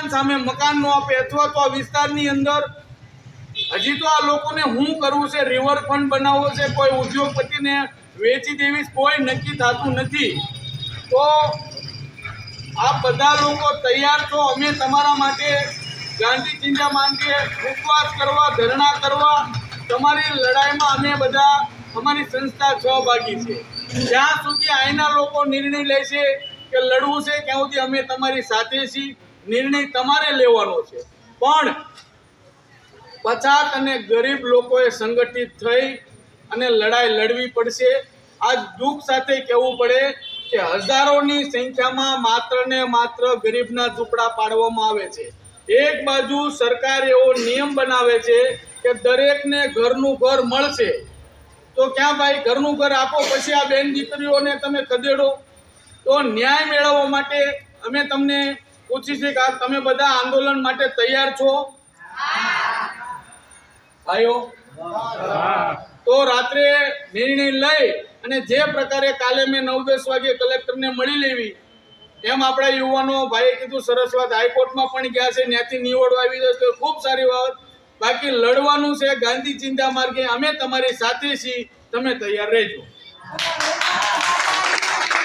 મકાન સામે મકાન ન આપે અથવા તો આ વિસ્તારની અંદર હજી તો આ લોકોને શું કરવું છે, રિવરફ્રન્ટ બનાવવો છે, કોઈ ઉદ્યોગપતિને વેચી દેવી કોઈ નક્કી થતું નથી. તો આ બધા લોકો તૈયાર છો અમે તમારા માટે ગાંધી ચિંતા માટે ઉપવાસ કરવા, ધરણા કરવા, તમારી લડાઈમાં અમે બધા અમારી સંસ્થા સહભાગી છે. જ્યાં સુધી અહીંના લોકો નિર્ણય લેશે કે લડવું છે ત્યાં સુધી અમે તમારી સાથે છીએ. નિર્ણય તમારે લેવાનો છે, પણ પછાત અને ગરીબ લોકોએ સંગઠિત થઈ અને લડાઈ લડવી પડશે. આજ દુઃખ સાથે કહેવું પડે કે હજારોની સંખ્યામાં માત્ર ને માત્ર ગરીબના ઝૂંપડા પાડવામાં આવે છે. એક બાજુ સરકાર એવો નિયમ બનાવે છે કે દરેકને ઘરનું ઘર મળશે, તો ક્યાં ભાઈ ઘરનું ઘર આપો પછી આ બેન દીકરીઓને તમે ખદેડો. તો ન્યાય મેળવવા માટે અમે તમને પૂછી છે કે તમે બધા આંદોલન માટે તૈયાર છો ભાઈઓ? તો રાત્રે નિર્ણય લઈ અને જે પ્રકારે કાલે મેં 9-10 વાગે કલેક્ટરને મળી લેવી એમ આપણા યુવાનો ભાઈએ કીધું સરસ વાત, હાઈકોર્ટમાં પણ ગયા છે, ત્યાંથી નિવડો આવી જશે, ખૂબ સારી વાત. બાકી લડવાનું છે ગાંધી ચિંતા માર્ગે, અમે તમારી સાથે છીએ, તમે તૈયાર રહેજો.